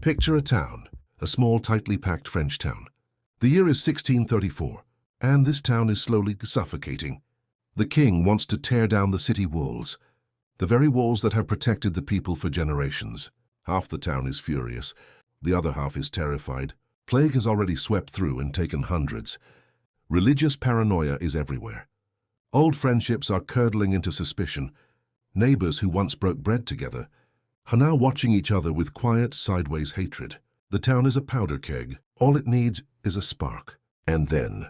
Picture a town, a small, tightly packed French town. The year is 1634, and this town is slowly suffocating. The king wants to tear down the city walls, the very walls that have protected the people for generations. Half the town is furious, the other half is terrified. Plague has already swept through and taken hundreds. Religious paranoia is everywhere. Old friendships are curdling into suspicion. Neighbors who once broke bread together are now watching each other with quiet, sideways hatred. The town is a powder keg. All it needs is a spark. And then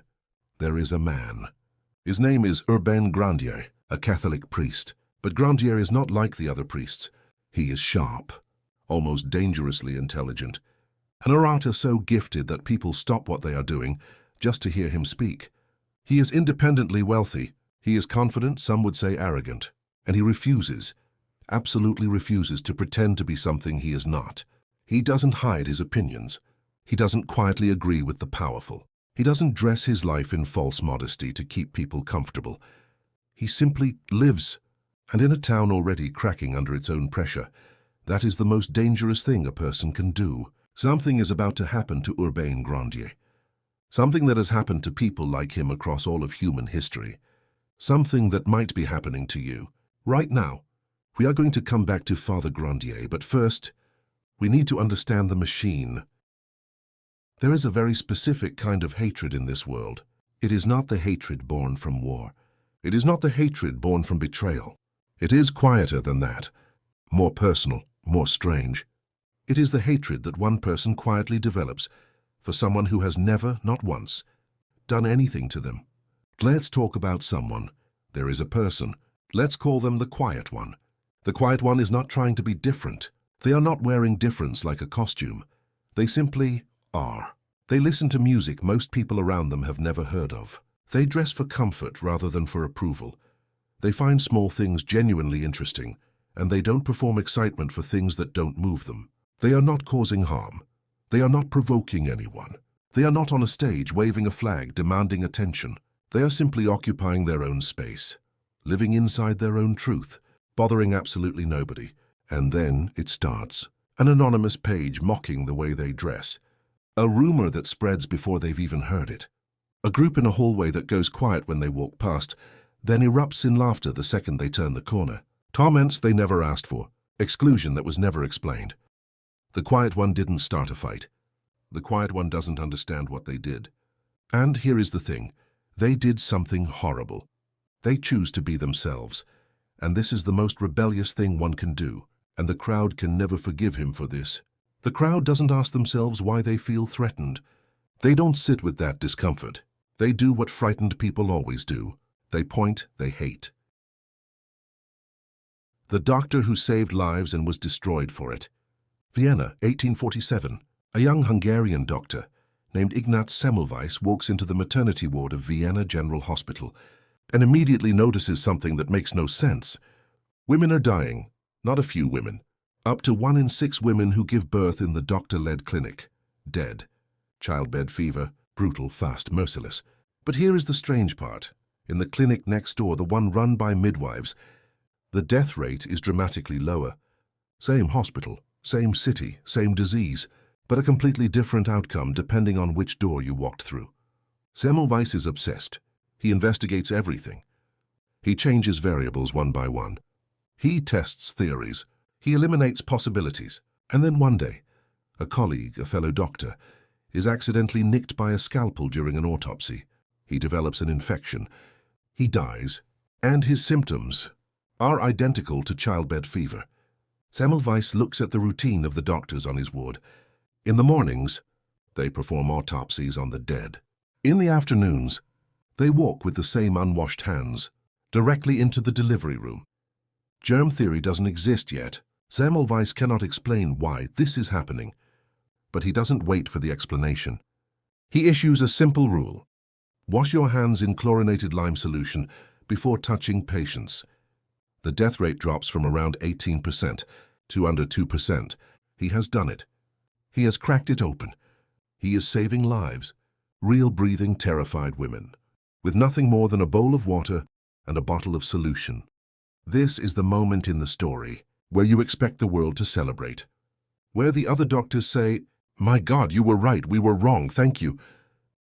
there is a man. His name is Urbain Grandier, a Catholic priest. But Grandier is not like the other priests. He is sharp, almost dangerously intelligent. An orator so gifted that people stop what they are doing just to hear him speak. He is independently wealthy. He is confident, some would say arrogant. And he refuses, absolutely refuses to pretend to be something he is not. He doesn't hide his opinions. He doesn't quietly agree with the powerful. He doesn't dress his life in false modesty to keep people comfortable. He simply lives. And in a town already cracking under its own pressure, that is the most dangerous thing a person can do. Something is about to happen to Urbain Grandier. Something that has happened to people like him across all of human history. Something that might be happening to you. Right now, we are going to come back to Father Grandier, but first, we need to understand the machine. There is a very specific kind of hatred in this world. It is not the hatred born from war. It is not the hatred born from betrayal. It is quieter than that, more personal, more strange. It is the hatred that one person quietly develops for someone who has never, not once, done anything to them. Let's talk about someone. There is a person. Let's call them the quiet one. The quiet one is not trying to be different. They are not wearing difference like a costume. They simply are. They listen to music most people around them have never heard of. They dress for comfort rather than for approval. They find small things genuinely interesting, and they don't perform excitement for things that don't move them. They are not causing harm. They are not provoking anyone. They are not on a stage waving a flag demanding attention. They are simply occupying their own space, living inside their own truth, bothering absolutely nobody. And then it starts. An anonymous page mocking the way they dress. A rumor that spreads before they've even heard it. A group in a hallway that goes quiet when they walk past, then erupts in laughter the second they turn the corner. Torments they never asked for. Exclusion that was never explained. The quiet one didn't start a fight. The quiet one doesn't understand what they did. And here is the thing. They did something horrible. They choose to be themselves. And this is the most rebellious thing one can do. And the crowd can never forgive him for this. The crowd doesn't ask themselves why they feel threatened. They don't sit with that discomfort. They do what frightened people always do. They point, they hate. The doctor who saved lives and was destroyed for it. Vienna, 1847. A young Hungarian doctor named Ignaz Semmelweis walks into the maternity ward of Vienna General Hospital and immediately notices something that makes no sense. Women are dying, not a few women. Up to 1 in 6 women who give birth in the doctor-led clinic. Dead. Childbed fever, brutal, fast, merciless. But here is the strange part. In the clinic next door, the one run by midwives, the death rate is dramatically lower. Same hospital, same city, same disease, but a completely different outcome depending on which door you walked through. Semmelweis is obsessed. He investigates everything. He changes variables one by one. He tests theories. He eliminates possibilities. And then one day, a colleague, a fellow doctor, is accidentally nicked by a scalpel during an autopsy. He develops an infection. He dies. And his symptoms are identical to childbed fever. Semmelweis looks at the routine of the doctors on his ward. In the mornings, they perform autopsies on the dead. In the afternoons, they walk with the same unwashed hands directly into the delivery room. Germ theory doesn't exist yet. Semmelweis cannot explain why this is happening, but he doesn't wait for the explanation. He issues a simple rule. Wash your hands in chlorinated lime solution before touching patients. The death rate drops from around 18% to under 2%. He has done it. He has cracked it open. He is saving lives, real breathing, terrified women, with nothing more than a bowl of water and a bottle of solution. This is the moment in the story where you expect the world to celebrate. where the other doctors say, "My God, you were right, we were wrong, thank you."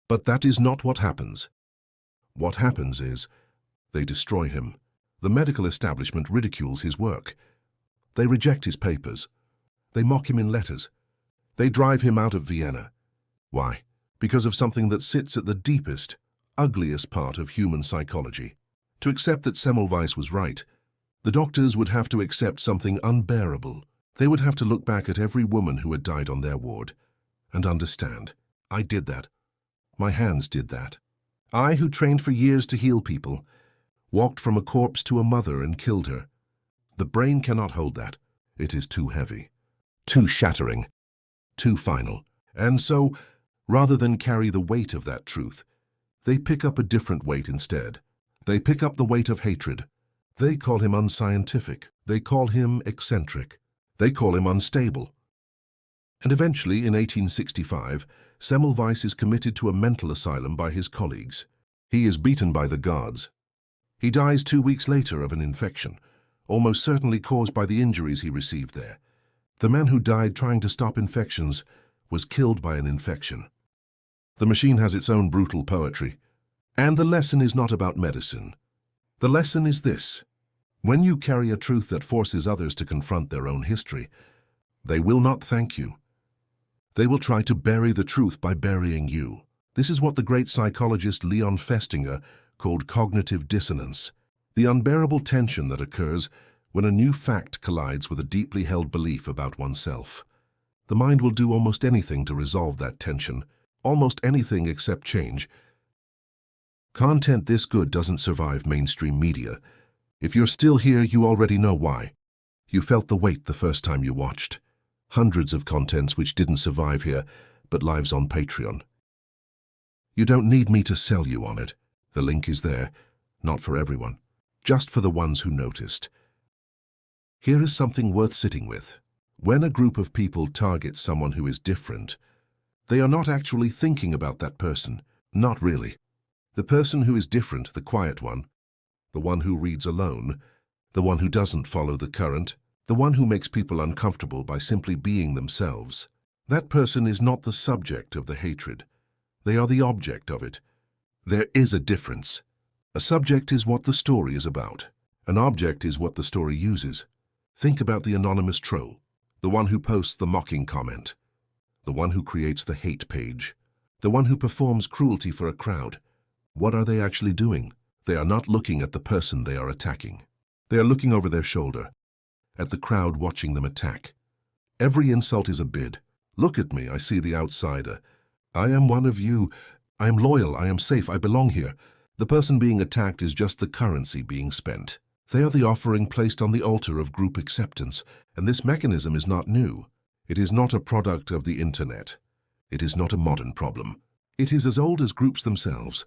But that is not what happens. What happens is, they destroy him. The medical establishment ridicules his work. They reject his papers. They mock him in letters. They drive him out of Vienna. Why? Because of something that sits at the deepest, ugliest part of human psychology. To accept that Semmelweis was right, the doctors would have to accept something unbearable. They would have to look back at every woman who had died on their ward and understand, I did that. My hands did that. I, who trained for years to heal people, walked from a corpse to a mother and killed her. The brain cannot hold that. It is too heavy, too shattering, too final. And so, rather than carry the weight of that truth, they pick up a different weight instead. They pick up the weight of hatred. They call him unscientific. They call him eccentric. They call him unstable. And eventually, in 1865, Semmelweis is committed to a mental asylum by his colleagues. He is beaten by the guards. He dies 2 weeks later of an infection, almost certainly caused by the injuries he received there. The man who died trying to stop infections was killed by an infection. The machine has its own brutal poetry. And the lesson is not about medicine. The lesson is this. When you carry a truth that forces others to confront their own history, they will not thank you. They will try to bury the truth by burying you. This is what the great psychologist Leon Festinger called cognitive dissonance, the unbearable tension that occurs when a new fact collides with a deeply held belief about oneself. The mind will do almost anything to resolve that tension, almost anything except change. Content this good doesn't survive mainstream media. If you're still here, you already know why. You felt the weight the first time you watched. Hundreds of contents which didn't survive here, but lives on Patreon. You don't need me to sell you on it. The link is there, not for everyone, just for the ones who noticed. Here is something worth sitting with. When a group of people targets someone who is different, they are not actually thinking about that person, not really. The person who is different, the quiet one, the one who reads alone, the one who doesn't follow the current, the one who makes people uncomfortable by simply being themselves. That person is not the subject of the hatred. They are the object of it. There is a difference. A subject is what the story is about. An object is what the story uses. Think about the anonymous troll, the one who posts the mocking comment, the one who creates the hate page, the one who performs cruelty for a crowd. What are they actually doing? They are not looking at the person they are attacking. They are looking over their shoulder, at the crowd watching them attack. Every insult is a bid. Look at me, I see the outsider. I am one of you. I am loyal, I am safe, I belong here. The person being attacked is just the currency being spent. They are the offering placed on the altar of group acceptance, and this mechanism is not new. It is not a product of the internet. It is not a modern problem. It is as old as groups themselves.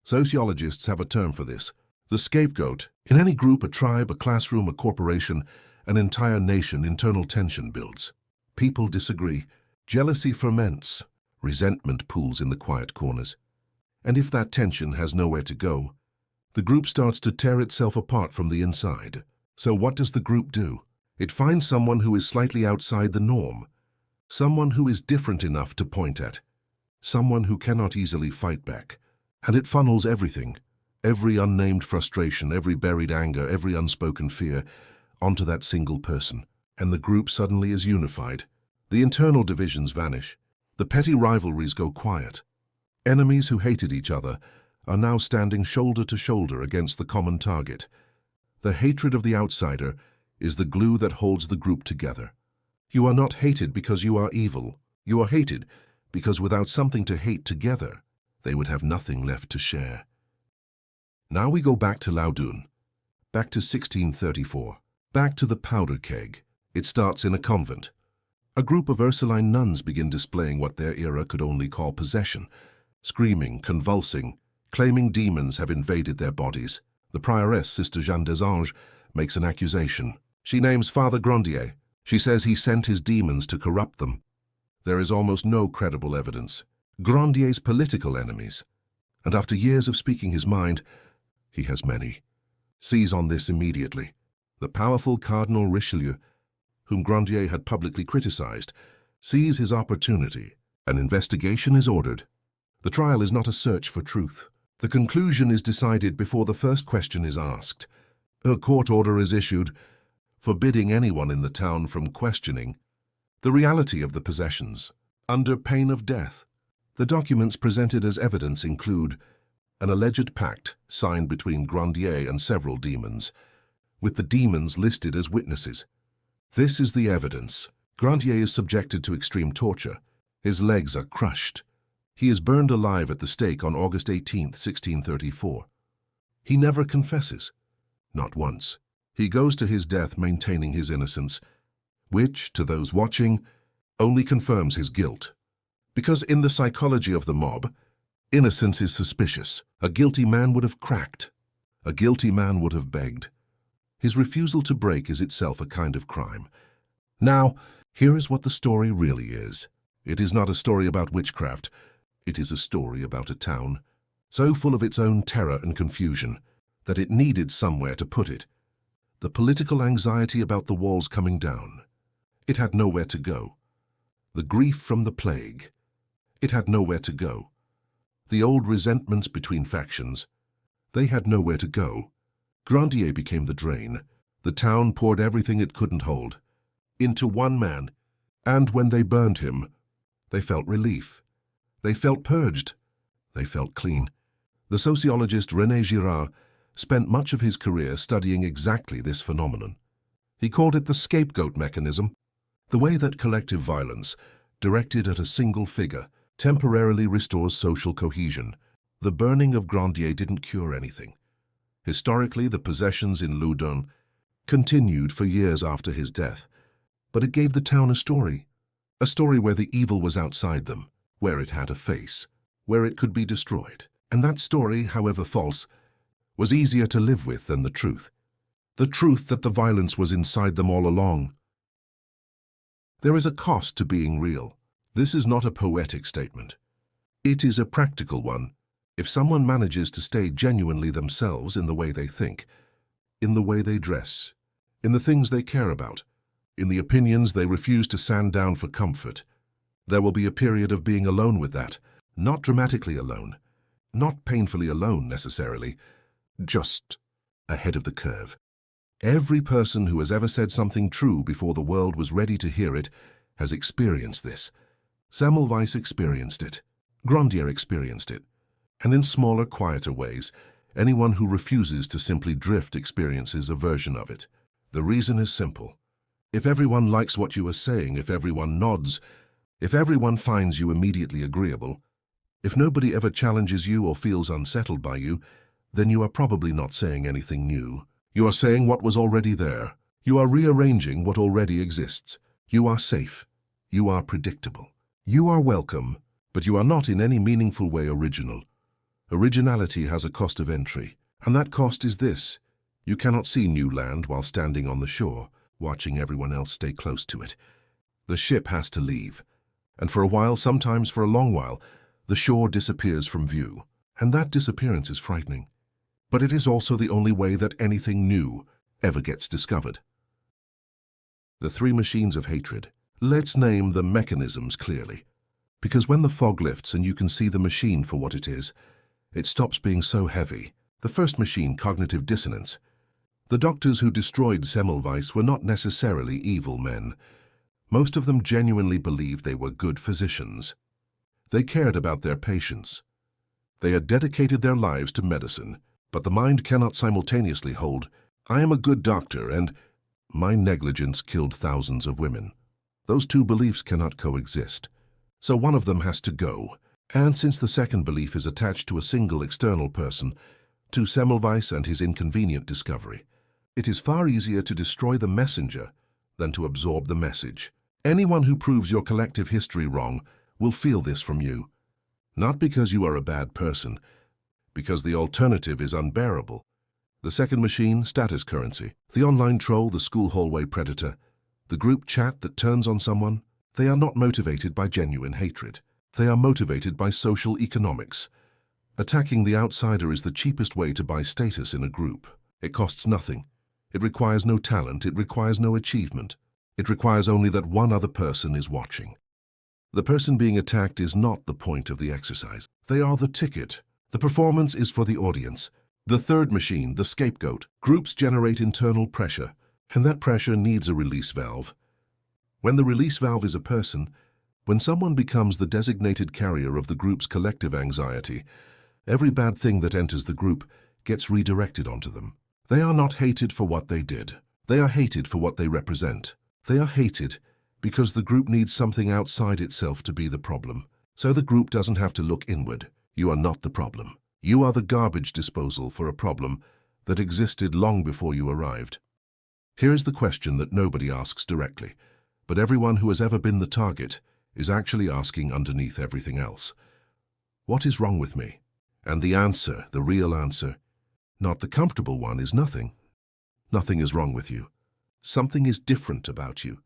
Sociologists have a term for this. The scapegoat. In any group, a tribe, a classroom, a corporation, an entire nation, internal tension builds. People disagree. Jealousy ferments. Resentment pools in the quiet corners. And if that tension has nowhere to go, the group starts to tear itself apart from the inside. So what does the group do? It finds someone who is slightly outside the norm. Someone who is different enough to point at. Someone who cannot easily fight back. And it funnels everything, every unnamed frustration, every buried anger, every unspoken fear, onto that single person. And the group suddenly is unified. The internal divisions vanish. The petty rivalries go quiet. Enemies who hated each other are now standing shoulder to shoulder against the common target. The hatred of the outsider is the glue that holds the group together. You are not hated because you are evil. You are hated because without something to hate together, they would have nothing left to share. Now we go back to Laudun, back to 1634, back to the powder keg. It starts in a convent. A group of Ursuline nuns begin displaying what their era could only call possession, screaming, convulsing, claiming demons have invaded their bodies. The prioress, Sister Jeanne des Anges, makes an accusation. She names Father Grandier. She says he sent his demons to corrupt them. There is almost no credible evidence. Grandier's political enemies, and after years of speaking his mind, he has many, seize on this immediately. The powerful Cardinal Richelieu, whom Grandier had publicly criticized, sees his opportunity. An investigation is ordered. The trial is not a search for truth. The conclusion is decided before the first question is asked. A court order is issued, forbidding anyone in the town from questioning the reality of the possessions, under pain of death. The documents presented as evidence include an alleged pact signed between Grandier and several demons, with the demons listed as witnesses. This is the evidence. Grandier is subjected to extreme torture. His legs are crushed. He is burned alive at the stake on August 18, 1634. He never confesses. Not once. He goes to his death maintaining his innocence, which, to those watching, only confirms his guilt. Because in the psychology of the mob, innocence is suspicious. A guilty man would have cracked. A guilty man would have begged. His refusal to break is itself a kind of crime. Now, here is what the story really is. It is not a story about witchcraft. It is a story about a town, so full of its own terror and confusion, that it needed somewhere to put it. The political anxiety about the walls coming down. It had nowhere to go. The grief from the plague. It had nowhere to go. The old resentments between factions. They had nowhere to go. Grandier became the drain. The town poured everything it couldn't hold into one man, and when they burned him, they felt relief. They felt purged. They felt clean. The sociologist René Girard spent much of his career studying exactly this phenomenon. He called it the scapegoat mechanism, the way that collective violence, directed at a single figure, temporarily restores social cohesion. The burning of Grandier didn't cure anything. Historically, the possessions in Loudun continued for years after his death, but it gave the town a story where the evil was outside them, where it had a face, where it could be destroyed. And that story, however false, was easier to live with than the truth that the violence was inside them all along. There is a cost to being real. This is not a poetic statement. It is a practical one. If someone manages to stay genuinely themselves in the way they think, in the way they dress, in the things they care about, in the opinions they refuse to sand down for comfort, there will be a period of being alone with that, not dramatically alone, not painfully alone necessarily, just ahead of the curve. Every person who has ever said something true before the world was ready to hear it has experienced this. Semmelweis experienced it. Grandier experienced it. And in smaller, quieter ways, anyone who refuses to simply drift experiences a version of it. The reason is simple. If everyone likes what you are saying, if everyone nods, if everyone finds you immediately agreeable, if nobody ever challenges you or feels unsettled by you, then you are probably not saying anything new. You are saying what was already there. You are rearranging what already exists. You are safe. You are predictable. You are welcome, but you are not in any meaningful way original. Originality has a cost of entry, and that cost is this. You cannot see new land while standing on the shore, watching everyone else stay close to it. The ship has to leave, and for a while, sometimes for a long while, the shore disappears from view, and that disappearance is frightening. But it is also the only way that anything new ever gets discovered. The three machines of hatred. Let's name the mechanisms clearly, because when the fog lifts and you can see the machine for what it is, it stops being so heavy. The first machine, cognitive dissonance. The doctors who destroyed Semmelweis were not necessarily evil men. Most of them genuinely believed they were good physicians. They cared about their patients. They had dedicated their lives to medicine, but the mind cannot simultaneously hold, I am a good doctor and my negligence killed thousands of women. Those two beliefs cannot coexist. So one of them has to go. And since the second belief is attached to a single external person, to Semmelweis and his inconvenient discovery, it is far easier to destroy the messenger than to absorb the message. Anyone who proves your collective history wrong will feel this from you. Not because you are a bad person, because the alternative is unbearable. The second machine, status currency. The online troll, the school hallway predator, the group chat that turns on someone, they are not motivated by genuine hatred. They are motivated by social economics. Attacking the outsider is the cheapest way to buy status in a group. It costs nothing. It requires no talent. It requires no achievement. It requires only that one other person is watching. The person being attacked is not the point of the exercise. They are the ticket. The performance is for the audience. The third machine, the scapegoat. Groups generate internal pressure, and that pressure needs a release valve. When the release valve is a person, when someone becomes the designated carrier of the group's collective anxiety, every bad thing that enters the group gets redirected onto them. They are not hated for what they did. They are hated for what they represent. They are hated because the group needs something outside itself to be the problem. So the group doesn't have to look inward. You are not the problem. You are the garbage disposal for a problem that existed long before you arrived. Here is the question that nobody asks directly, but everyone who has ever been the target is actually asking underneath everything else. What is wrong with me? And the answer, the real answer, not the comfortable one, is nothing. Nothing is wrong with you. Something is different about you.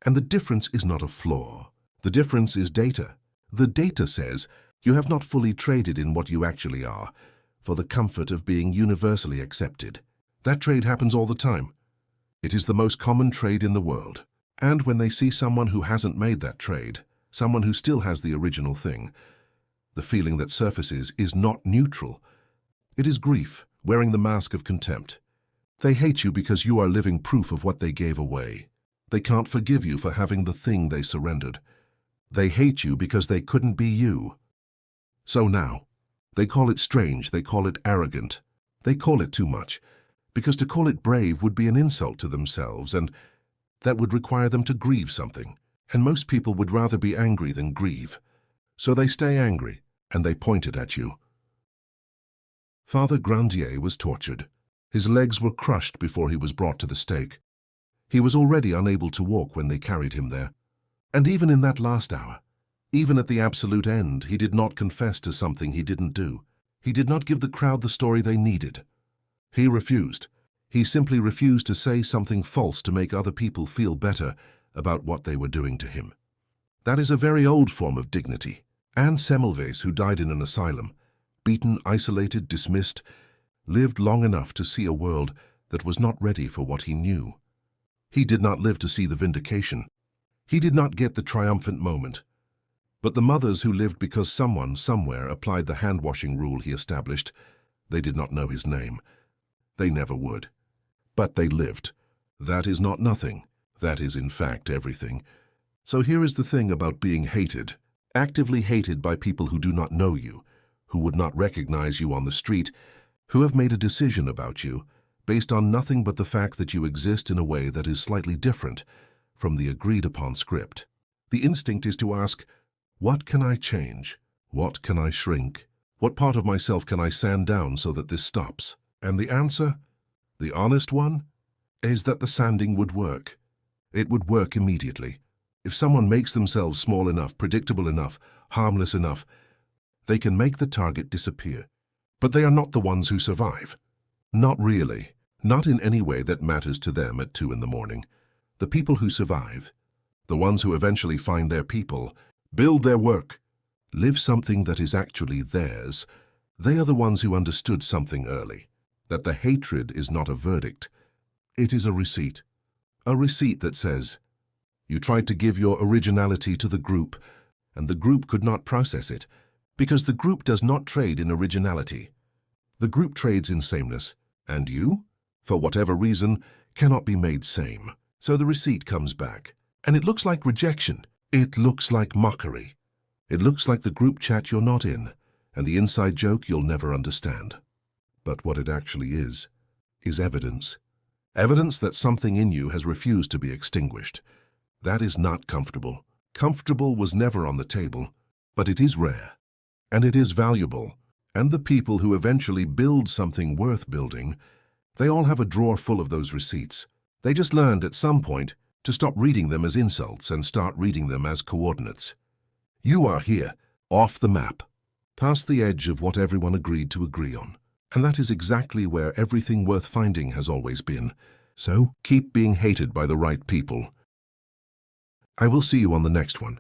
And the difference is not a flaw. The difference is data. The data says you have not fully traded in what you actually are for the comfort of being universally accepted. That trade happens all the time. It is the most common trade in the world. And when they see someone who hasn't made that trade, someone who still has the original thing, the feeling that surfaces is not neutral. It is grief, wearing the mask of contempt. They hate you because you are living proof of what they gave away. They can't forgive you for having the thing they surrendered. They hate you because they couldn't be you. So now, they call it strange, they call it arrogant. They call it too much, because to call it brave would be an insult to themselves, and that would require them to grieve something. And most people would rather be angry than grieve. So they stay angry, and they point it at you. Father Grandier was tortured. His legs were crushed before he was brought to the stake. He was already unable to walk when they carried him there. And even in that last hour, even at the absolute end, he did not confess to something he didn't do. He did not give the crowd the story they needed. He refused. He simply refused to say something false to make other people feel better about what they were doing to him. That is a very old form of dignity. Ignaz Semmelweis, who died in an asylum, beaten, isolated, dismissed, lived long enough to see a world that was not ready for what he knew. He did not live to see the vindication. He did not get the triumphant moment. But the mothers who lived because someone, somewhere, applied the hand-washing rule he established, they did not know his name. They never would. But they lived. That is not nothing. That is, in fact, everything. So here is the thing about being hated. Actively hated by people who do not know you, who would not recognize you on the street, who have made a decision about you, based on nothing but the fact that you exist in a way that is slightly different from the agreed-upon script. The instinct is to ask, what can I change? What can I shrink? What part of myself can I sand down so that this stops? And the answer, the honest one, is that the sanding would work. It would work immediately. If someone makes themselves small enough, predictable enough, harmless enough, they can make the target disappear. But they are not the ones who survive. Not really. Not in any way that matters to them at 2 in the morning. The people who survive, the ones who eventually find their people, build their work, live something that is actually theirs, they are the ones who understood something early, that the hatred is not a verdict. It is a receipt that says, you tried to give your originality to the group, and the group could not process it, because the group does not trade in originality. The group trades in sameness, and you, for whatever reason, cannot be made same. So the receipt comes back, and it looks like rejection. It looks like mockery. It looks like the group chat you're not in, and the inside joke you'll never understand. But what it actually is evidence. Evidence that something in you has refused to be extinguished. That is not comfortable. Comfortable was never on the table, but it is rare, and it is valuable. And the people who eventually build something worth building, they all have a drawer full of those receipts. They just learned at some point to stop reading them as insults and start reading them as coordinates. You are here, off the map, past the edge of what everyone agreed to agree on. And that is exactly where everything worth finding has always been. So keep being hated by the right people. I will see you on the next one.